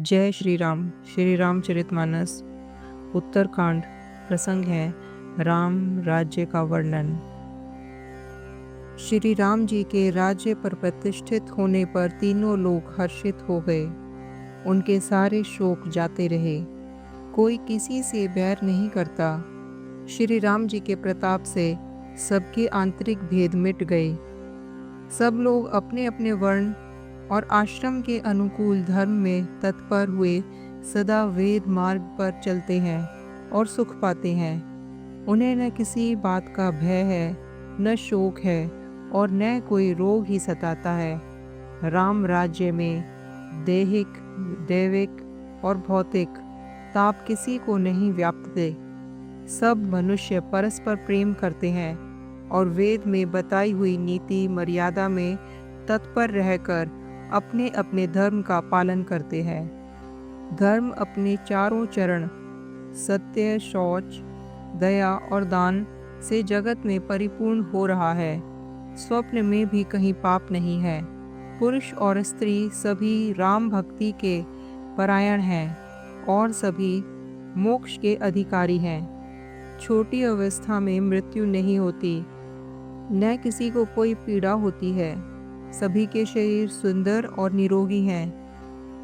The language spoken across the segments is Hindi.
जय श्री रामचरितमानस उत्तरकांड। प्रसंग है राम राज्य का वर्णन। श्री राम जी के राज्य पर प्रतिष्ठित होने पर तीनों लोग हर्षित हो गए। उनके सारे शोक जाते रहे। कोई किसी से बैर नहीं करता। श्री राम जी के प्रताप से सबके आंतरिक भेद मिट गए। सब लोग अपने अपने वर्ण और आश्रम के अनुकूल धर्म में तत्पर हुए सदा वेद मार्ग पर चलते हैं और सुख पाते हैं। उन्हें न किसी बात का भय है, न शोक है और न कोई रोग ही सताता है। राम राज्य में दैहिक, दैविक और भौतिक ताप किसी को नहीं व्यापते। सब मनुष्य परस्पर प्रेम करते हैं और वेद में बताई हुई नीति मर्यादा में तत्पर रहकर अपने अपने धर्म का पालन करते हैं। धर्म अपने चारों चरण सत्य, शौच, दया और दान से जगत में परिपूर्ण हो रहा है। स्वप्न में भी कहीं पाप नहीं है। पुरुष और स्त्री सभी राम भक्ति के परायण हैं और सभी मोक्ष के अधिकारी हैं। छोटी अवस्था में मृत्यु नहीं होती, न किसी को कोई पीड़ा होती है। सभी के शरीर सुंदर और निरोगी हैं।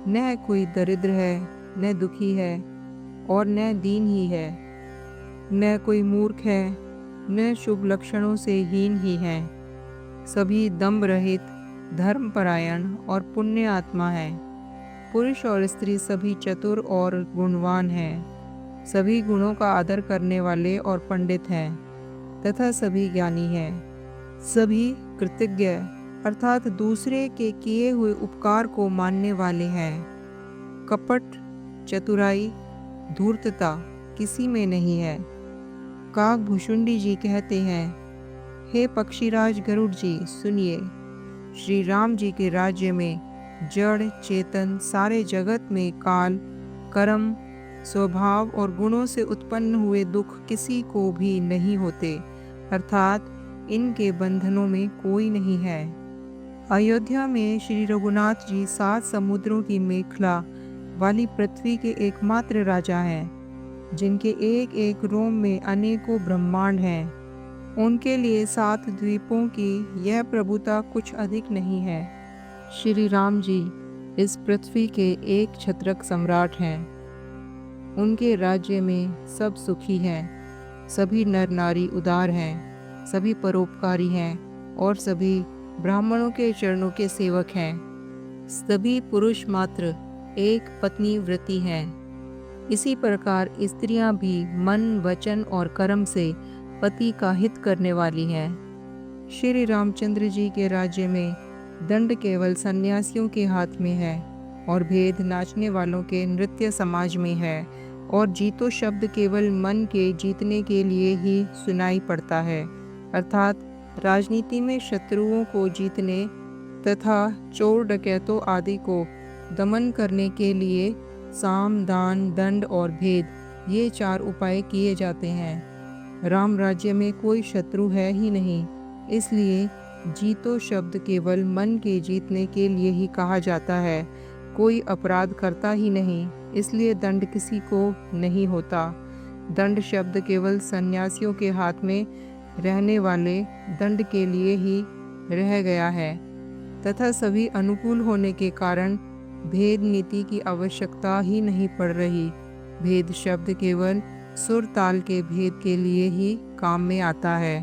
न कोई दरिद्र है, न दुखी है और न दीन ही है। न कोई मूर्ख है, न शुभ लक्षणों से हीन ही है। सभी दम्भ रहित, धर्मपरायण और पुण्य आत्मा है। पुरुष और स्त्री सभी चतुर और गुणवान हैं। सभी गुणों का आदर करने वाले और पंडित हैं तथा सभी ज्ञानी हैं। सभी कृतज्ञ अर्थात दूसरे के किए हुए उपकार को मानने वाले हैं। कपट, चतुराई, धूर्तता किसी में नहीं है। काकभूषुंडी जी कहते हैं, हे पक्षीराज गरुड़ जी, सुनिए। श्री राम जी के राज्य में जड़ चेतन सारे जगत में काल, कर्म, स्वभाव और गुणों से उत्पन्न हुए दुख किसी को भी नहीं होते, अर्थात इनके बंधनों में कोई नहीं है। अयोध्या में श्री रघुनाथ जी 7 समुद्रों की मेखला वाली पृथ्वी के एकमात्र राजा हैं, जिनके एक एक रोम में अनेकों ब्रह्मांड हैं। उनके लिए 7 द्वीपों की यह प्रभुता कुछ अधिक नहीं है। श्री राम जी इस पृथ्वी के एक छत्रक सम्राट हैं। उनके राज्य में सब सुखी हैं। सभी नर नारी उदार हैं, सभी परोपकारी हैं और सभी ब्राह्मणों के चरणों के सेवक हैं। सभी पुरुष मात्र एक पत्नी व्रती हैं। इसी प्रकार स्त्रियां भी मन, वचन और कर्म से पति का हित करने वाली हैं। श्री रामचंद्र जी के राज्य में दंड केवल सन्यासियों के हाथ में है और भेद नाचने वालों के नृत्य समाज में है और जीतो शब्द केवल मन के जीतने के लिए ही सुनाई पड़ता है, अर्थात राजनीति में शत्रुओं को जीतने तथा चोर डकैतों आदि को दमन करने के लिए साम, दान, दंड और भेद ये 4 उपाय किए जाते हैं। राम राज्य में कोई शत्रु है ही नहीं, इसलिए जीतो शब्द केवल मन के जीतने के लिए ही कहा जाता है। कोई अपराध करता ही नहीं, इसलिए दंड किसी को नहीं होता। दंड शब्द केवल सन्यासियों के हाथ में रहने वाले दंड के लिए ही रह गया है तथा सभी अनुकूल होने के कारण भेद नीति की आवश्यकता ही नहीं पड़ रही। भेद शब्द केवल सुर ताल के भेद के लिए ही काम में आता है।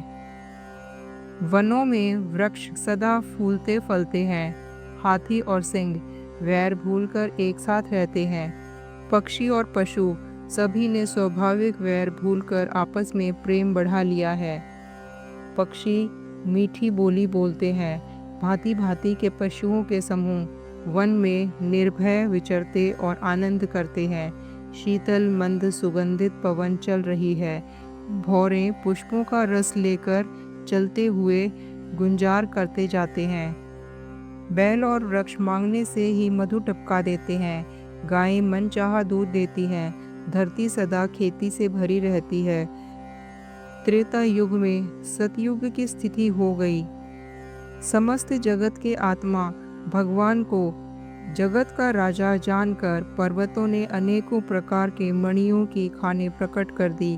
वनों में वृक्ष सदा फूलते फलते हैं। हाथी और सिंह वैर भूलकर एक साथ रहते हैं। पक्षी और पशु सभी ने स्वाभाविक वैर भूलकर आपस में प्रेम बढ़ा लिया है। पक्षी मीठी बोली बोलते हैं। भांति भांति के पशुओं के समूह वन में निर्भय विचरते और आनंद करते हैं। शीतल मंद सुगंधित पवन चल रही है। भौरें पुष्पों का रस लेकर चलते हुए गुंजार करते जाते हैं। बैल और वृक्ष मांगने से ही मधु टपका देते हैं। गायें मनचाहा दूध देती हैं। धरती सदा खेती से भरी रहती है। त्रेता युग में सतयुग की स्थिति हो गई। समस्त जगत के आत्मा भगवान को जगत का राजा जानकर पर्वतों ने अनेकों प्रकार के मणियों की खानें प्रकट कर दी।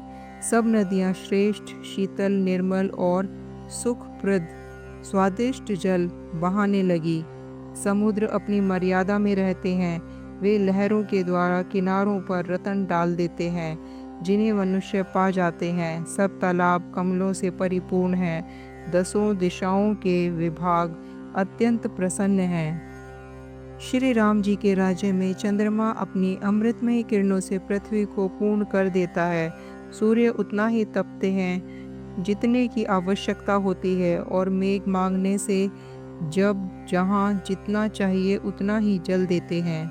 सब नदियाँ श्रेष्ठ, शीतल, निर्मल और सुखप्रद स्वादिष्ट जल बहाने लगी। समुद्र अपनी मर्यादा में रहते हैं। वे लहरों के द्वारा किनारों पर रतन डाल देते हैं, जिन्हें मनुष्य पा जाते हैं। सब तालाब कमलों से परिपूर्ण हैं। दसों दिशाओं के विभाग अत्यंत प्रसन्न हैं। श्री राम जी के राज्य में चंद्रमा अपनी अमृतमय किरणों से पृथ्वी को पूर्ण कर देता है। सूर्य उतना ही तपते हैं जितने की आवश्यकता होती है, और मेघ मांगने से जब जहाँ जितना चाहिए उतना ही जल देते हैं।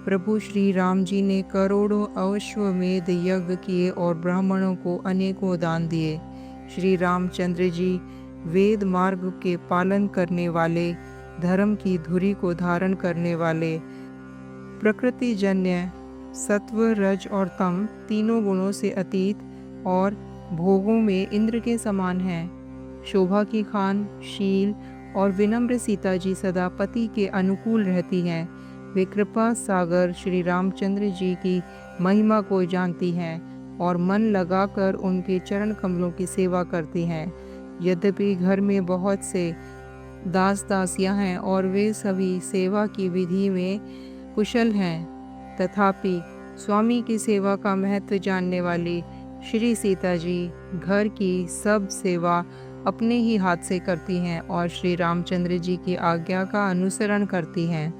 प्रभु श्री राम जी ने करोड़ों अश्वमेध यज्ञ किए और ब्राह्मणों को अनेकों दान दिए। श्री रामचंद्र जी वेद मार्ग के पालन करने वाले, धर्म की धुरी को धारण करने वाले, प्रकृति जन्य सत्व, रज और तम तीनों गुणों से अतीत और भोगों में इंद्र के समान हैं। शोभा की खान, शील और विनम्र सीता जी सदा पति के अनुकूल रहती हैं। वे कृपा सागर श्री रामचंद्र जी की महिमा को जानती हैं और मन लगाकर उनके चरण कमलों की सेवा करती हैं। यद्यपि घर में बहुत से दास दासियां हैं और वे सभी सेवा की विधि में कुशल हैं, तथापि स्वामी की सेवा का महत्व जानने वाली श्री सीता जी घर की सब सेवा अपने ही हाथ से करती हैं और श्री रामचंद्र जी की आज्ञा का अनुसरण करती हैं।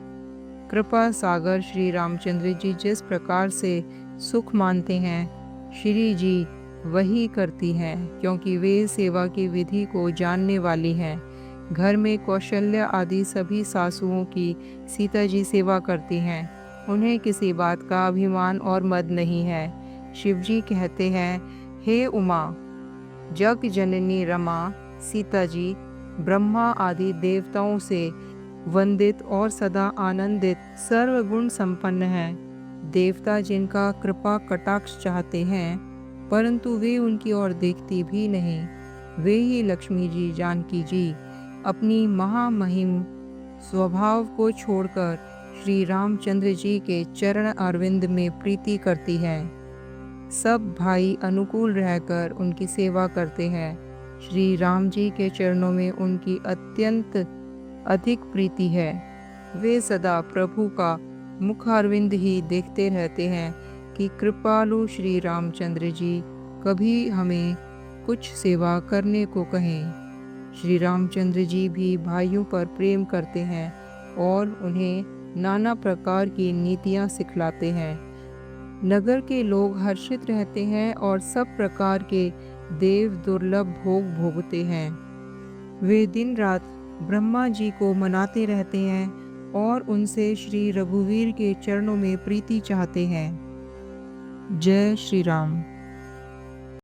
कृपा सागर श्री रामचंद्र जी जिस प्रकार से सुख मानते हैं, श्री जी वही करती हैं, क्योंकि वे सेवा की विधि को जानने वाली हैं। घर में कौशल्या आदि सभी सासुओं की सीता जी सेवा करती हैं। उन्हें किसी बात का अभिमान और मद नहीं है। शिव जी कहते हैं, हे उमा, जग जननी रमा, सीता जी ब्रह्मा आदि देवताओं से वंदित और सदा आनंदित सर्वगुण संपन्न हैं। देवता जिनका कृपा कटाक्ष चाहते हैं, परंतु वे उनकी ओर देखती भी नहीं, वे ही लक्ष्मी जी, जानकी जी अपनी महामहिम स्वभाव को छोड़कर श्री रामचंद्र जी के चरण अरविंद में प्रीति करती हैं। सब भाई अनुकूल रहकर उनकी सेवा करते हैं। श्री राम जी के चरणों में उनकी अत्यंत अधिक प्रीति है। वे सदा प्रभु का मुख अरविंद ही देखते रहते हैं कि कृपालु श्री रामचंद्र जी कभी हमें कुछ सेवा करने को कहें। श्री रामचंद्र जी भी भाइयों पर प्रेम करते हैं और उन्हें नाना प्रकार की नीतियाँ सिखलाते हैं। नगर के लोग हर्षित रहते हैं और सब प्रकार के देव दुर्लभ भोग भोगते हैं। वे दिन रात ब्रह्मा जी को मनाते रहते हैं और उनसे श्री रघुवीर के चरणों में प्रीति चाहते हैं। जय श्री राम।